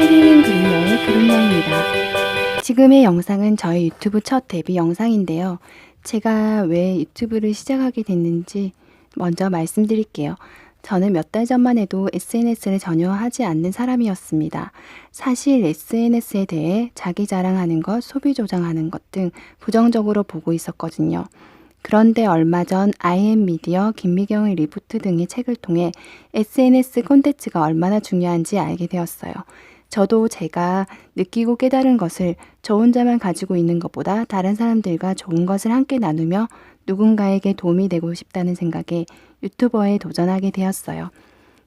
힐링 그린녀의 그린녀입니다. 지금의 영상은 저의 유튜브 첫 데뷔 영상인데요. 제가 왜 유튜브를 시작하게 됐는지 먼저 말씀드릴게요. 저는 몇 달 전만 해도 SNS를 전혀 하지 않는 사람이었습니다. 사실 SNS에 대해 자기 자랑하는 것, 소비 조장하는 것 등 부정적으로 보고 있었거든요. 그런데 얼마 전 IM미디어, 김미경의 리부트 등의 책을 통해 SNS 콘텐츠가 얼마나 중요한지 알게 되었어요. 저도 제가 느끼고 깨달은 것을 저 혼자만 가지고 있는 것보다 다른 사람들과 좋은 것을 함께 나누며 누군가에게 도움이 되고 싶다는 생각에 유튜버에 도전하게 되었어요.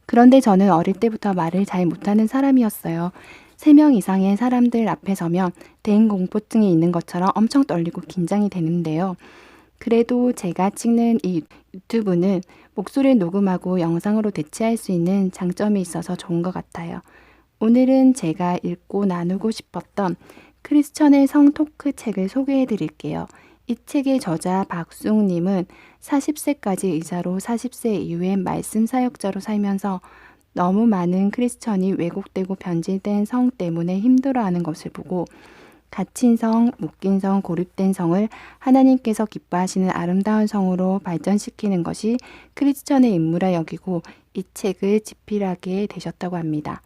그런데 저는 어릴 때부터 말을 잘 못하는 사람이었어요. 3명 이상의 사람들 앞에 서면 대인공포증이 있는 것처럼 엄청 떨리고 긴장이 되는데요. 그래도 제가 찍는 이 유튜브는 목소리를 녹음하고 영상으로 대체할 수 있는 장점이 있어서 좋은 것 같아요. 오늘은 제가 읽고 나누고 싶었던 크리스천의 성 토크 책을 소개해 드릴게요. 이 책의 저자 박수웅님은 40세까지 의사로 40세 이후엔 말씀 사역자로 살면서 너무 많은 크리스천이 왜곡되고 변질된 성 때문에 힘들어하는 것을 보고 갇힌 성, 묶인 성, 고립된 성을 하나님께서 기뻐하시는 아름다운 성으로 발전시키는 것이 크리스천의 임무라 여기고 이 책을 집필하게 되셨다고 합니다.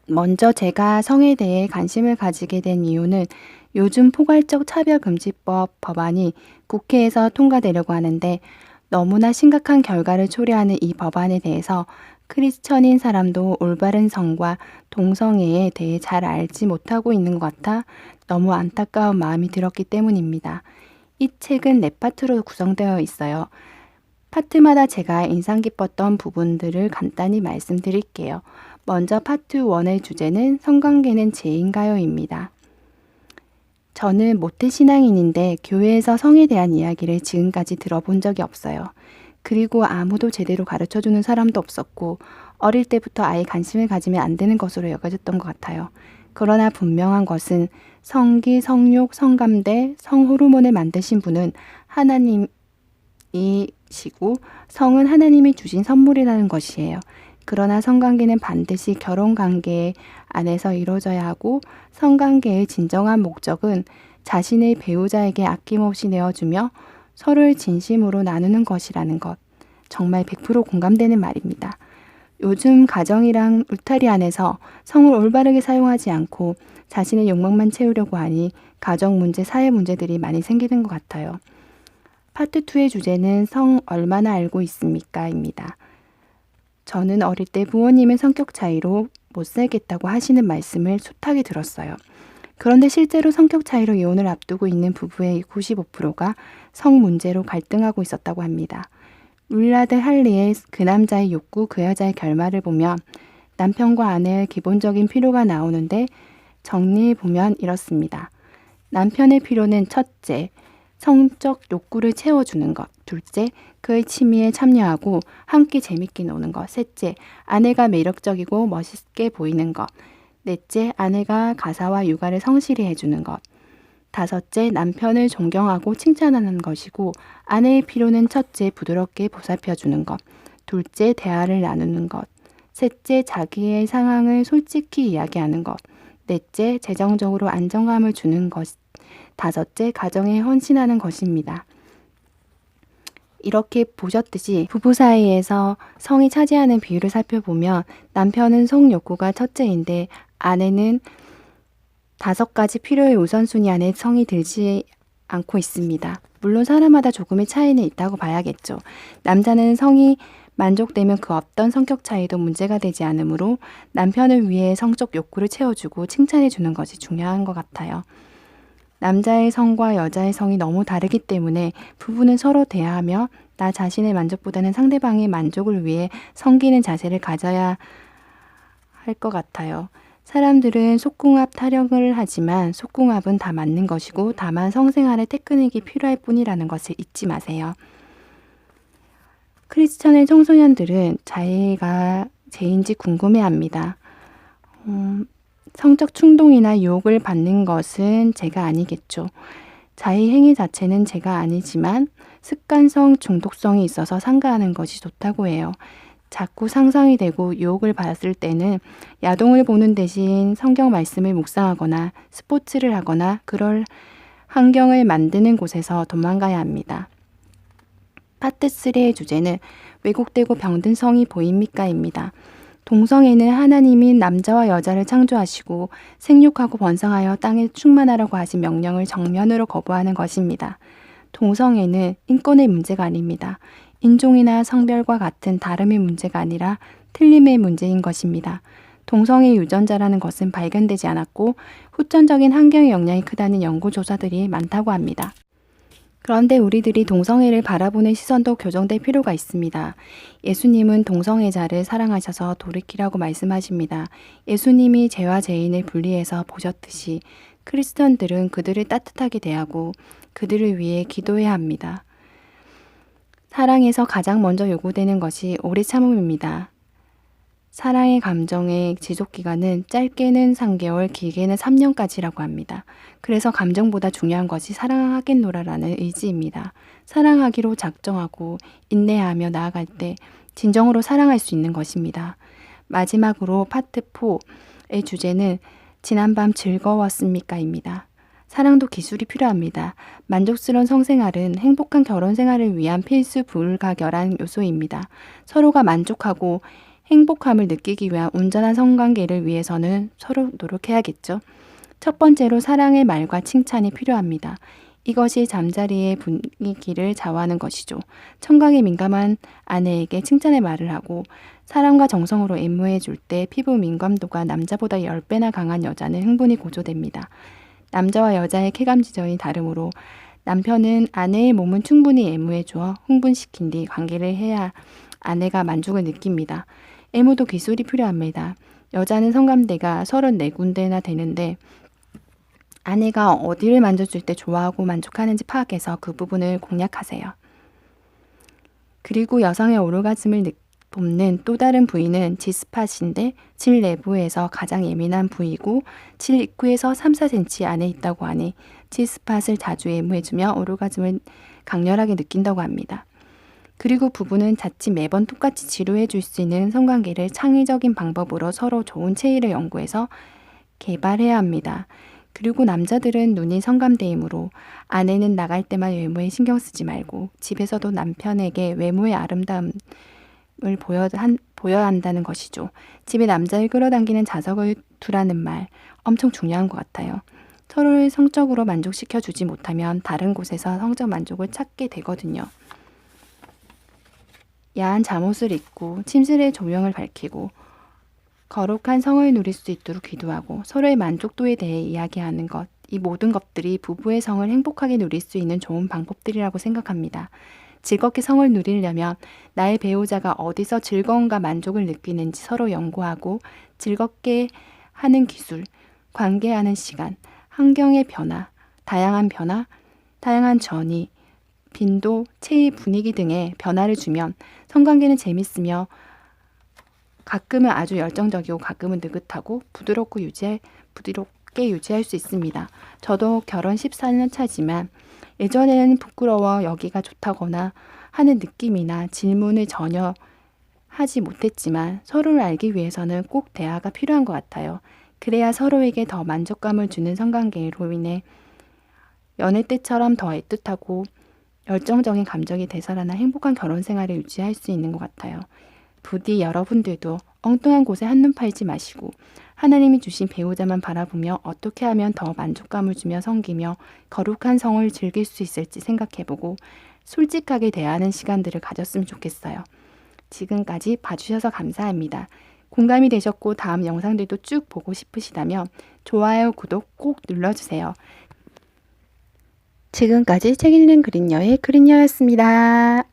먼저 제가 성에 대해 관심을 가지게 된 이유는 요즘 포괄적 차별금지법 법안이 국회에서 통과되려고 하는데 너무나 심각한 결과를 초래하는 이 법안에 대해서 크리스천인 사람도 올바른 성과 동성애에 대해 잘 알지 못하고 있는 것 같아 너무 안타까운 마음이 들었기 때문입니다. 이 책은 4파트로 구성되어 있어요. 파트마다 제가 인상 깊었던 부분들을 간단히 말씀드릴게요. 먼저 파트 1의 주제는 성관계는 죄인가요입니다. 저는 모태신앙인인데 교회에서 성에 대한 이야기를 지금까지 들어본 적이 없어요. 그리고 아무도 제대로 가르쳐주는 사람도 없었고 어릴 때부터 아예 관심을 가지면 안 되는 것으로 여겨졌던 것 같아요. 그러나 분명한 것은 성기, 성욕, 성감대, 성호르몬을 만드신 분은 하나님이시고 성은 하나님이 주신 선물이라는 것이에요. 그러나 성관계는 반드시 결혼관계 안에서 이루어져야 하고 성관계의 진정한 목적은 자신의 배우자에게 아낌없이 내어주며 서로를 진심으로 나누는 것이라는 것. 정말 100% 공감되는 말입니다. 요즘 가정이랑 울타리 안에서 성을 올바르게 사용하지 않고 자신의 욕망만 채우려고 하니 가정 문제, 사회 문제들이 많이 생기는 것 같아요. 파트 2의 주제는 성 얼마나 알고 있습니까? 입니다. 저는 어릴 때 부모님의 성격 차이로 못 살겠다고 하시는 말씀을 숱하게 들었어요. 그런데 실제로 성격 차이로 이혼을 앞두고 있는 부부의 95%가 성 문제로 갈등하고 있었다고 합니다. 윌라드 할리의 그 남자의 욕구, 그 여자의 결말을 보면 남편과 아내의 기본적인 필요가 나오는데 정리해 보면 이렇습니다. 남편의 필요는 첫째, 성적 욕구를 채워주는 것. 둘째, 그의 취미에 참여하고 함께 재밌게 노는 것. 셋째, 아내가 매력적이고 멋있게 보이는 것. 넷째, 아내가 가사와 육아를 성실히 해주는 것. 다섯째, 남편을 존경하고 칭찬하는 것이고 아내의 필요는 첫째, 부드럽게 보살펴주는 것. 둘째, 대화를 나누는 것. 셋째, 자기의 상황을 솔직히 이야기하는 것. 넷째, 재정적으로 안정감을 주는 것. 다섯째, 가정에 헌신하는 것입니다. 이렇게 보셨듯이 부부 사이에서 성이 차지하는 비율을 살펴보면 남편은 성 욕구가 첫째인데 아내는 5가지 필요의 우선순위 안에 성이 들지 않고 있습니다. 물론 사람마다 조금의 차이는 있다고 봐야겠죠. 남자는 성이 만족되면 그 어떤 성격 차이도 문제가 되지 않으므로 남편을 위해 성적 욕구를 채워주고 칭찬해 주는 것이 중요한 것 같아요. 남자의 성과 여자의 성이 너무 다르기 때문에 부부는 서로 대화하며 나 자신의 만족보다는 상대방의 만족을 위해 섬기는 자세를 가져야 할 것 같아요. 사람들은 속궁합 타령을 하지만 속궁합은 다 맞는 것이고 다만 성생활에 테크닉이 필요할 뿐이라는 것을 잊지 마세요. 크리스천의 청소년들은 자기가 죄인지 궁금해합니다. 성적 충동이나 유혹을 받는 것은 제가 아니겠죠. 자의 행위 자체는 제가 아니지만 습관성, 중독성이 있어서 삼가하는 것이 좋다고 해요. 자꾸 상상이 되고 유혹을 받았을 때는 야동을 보는 대신 성경 말씀을 묵상하거나 스포츠를 하거나 그럴 환경을 만드는 곳에서 도망가야 합니다. 파트 3의 주제는 왜곡되고 병든 성이 보입니까?입니다. 동성애는 하나님이 남자와 여자를 창조하시고 생육하고 번성하여 땅에 충만하라고 하신 명령을 정면으로 거부하는 것입니다. 동성애는 인권의 문제가 아닙니다. 인종이나 성별과 같은 다름의 문제가 아니라 틀림의 문제인 것입니다. 동성애 유전자라는 것은 발견되지 않았고 후천적인 환경의 영향이 크다는 연구조사들이 많다고 합니다. 그런데 우리들이 동성애를 바라보는 시선도 교정될 필요가 있습니다. 예수님은 동성애자를 사랑하셔서 돌이키라고 말씀하십니다. 예수님이 죄와 죄인을 분리해서 보셨듯이 크리스천들은 그들을 따뜻하게 대하고 그들을 위해 기도해야 합니다. 사랑에서 가장 먼저 요구되는 것이 오래 참음입니다. 사랑의 감정의 지속기간은 짧게는 3개월, 길게는 3년까지라고 합니다. 그래서 감정보다 중요한 것이 사랑하겠노라라는 의지입니다. 사랑하기로 작정하고 인내하며 나아갈 때 진정으로 사랑할 수 있는 것입니다. 마지막으로 파트 4의 주제는 지난밤 즐거웠습니까?입니다. 사랑도 기술이 필요합니다. 만족스러운 성생활은 행복한 결혼생활을 위한 필수 불가결한 요소입니다. 서로가 만족하고 행복함을 느끼기 위한 온전한 성관계를 위해서는 서로 노력해야겠죠. 첫 번째로 사랑의 말과 칭찬이 필요합니다. 이것이 잠자리의 분위기를 좌우하는 것이죠. 청각에 민감한 아내에게 칭찬의 말을 하고 사랑과 정성으로 애무해 줄 때 피부 민감도가 남자보다 10배나 강한 여자는 흥분이 고조됩니다. 남자와 여자의 쾌감 지점이 다르므로 남편은 아내의 몸은 충분히 애무해 주어 흥분시킨 뒤 관계를 해야 아내가 만족을 느낍니다. 애무도 기술이 필요합니다. 여자는 성감대가 34군데나 되는데 아내가 어디를 만져줄 때 좋아하고 만족하는지 파악해서 그 부분을 공략하세요. 그리고 여성의 오르가즘을 돕는 또 다른 부위는 G스팟인데 질 내부에서 가장 예민한 부위고 질 입구에서 3-4cm 안에 있다고 하니 G스팟을 자주 애무해주며 오르가즘을 강렬하게 느낀다고 합니다. 그리고 부부는 자칫 매번 똑같이 지루해 줄 수 있는 성관계를 창의적인 방법으로 서로 좋은 체의를 연구해서 개발해야 합니다. 그리고 남자들은 눈이 성감대이므로 아내는 나갈 때만 외모에 신경 쓰지 말고 집에서도 남편에게 외모의 아름다움을 보여야 한다는 것이죠. 집에 남자를 끌어당기는 자석을 두라는 말 엄청 중요한 것 같아요. 서로를 성적으로 만족시켜 주지 못하면 다른 곳에서 성적 만족을 찾게 되거든요. 야한 잠옷을 입고 침실의 조명을 밝히고 거룩한 성을 누릴 수 있도록 기도하고 서로의 만족도에 대해 이야기하는 것, 이 모든 것들이 부부의 성을 행복하게 누릴 수 있는 좋은 방법들이라고 생각합니다. 즐겁게 성을 누리려면 나의 배우자가 어디서 즐거움과 만족을 느끼는지 서로 연구하고 즐겁게 하는 기술, 관계하는 시간, 환경의 변화, 다양한 전이, 빈도, 체의 분위기 등의 변화를 주면 성관계는 재밌으며 가끔은 아주 열정적이고 가끔은 느긋하고 부드럽게 유지할 수 있습니다. 저도 결혼 14년 차지만 예전에는 부끄러워 여기가 좋다거나 하는 느낌이나 질문을 전혀 하지 못했지만 서로를 알기 위해서는 꼭 대화가 필요한 것 같아요. 그래야 서로에게 더 만족감을 주는 성관계로 인해 연애 때처럼 더 애틋하고 열정적인 감정이 되살아나 행복한 결혼 생활을 유지할 수 있는 것 같아요. 부디 여러분들도 엉뚱한 곳에 한눈 팔지 마시고 하나님이 주신 배우자만 바라보며 어떻게 하면 더 만족감을 주며 섬기며 거룩한 성을 즐길 수 있을지 생각해보고 솔직하게 대하는 시간들을 가졌으면 좋겠어요. 지금까지 봐주셔서 감사합니다. 공감이 되셨고 다음 영상들도 쭉 보고 싶으시다면 좋아요, 구독 꼭 눌러주세요. 지금까지 책 읽는 그린녀의 그린녀였습니다.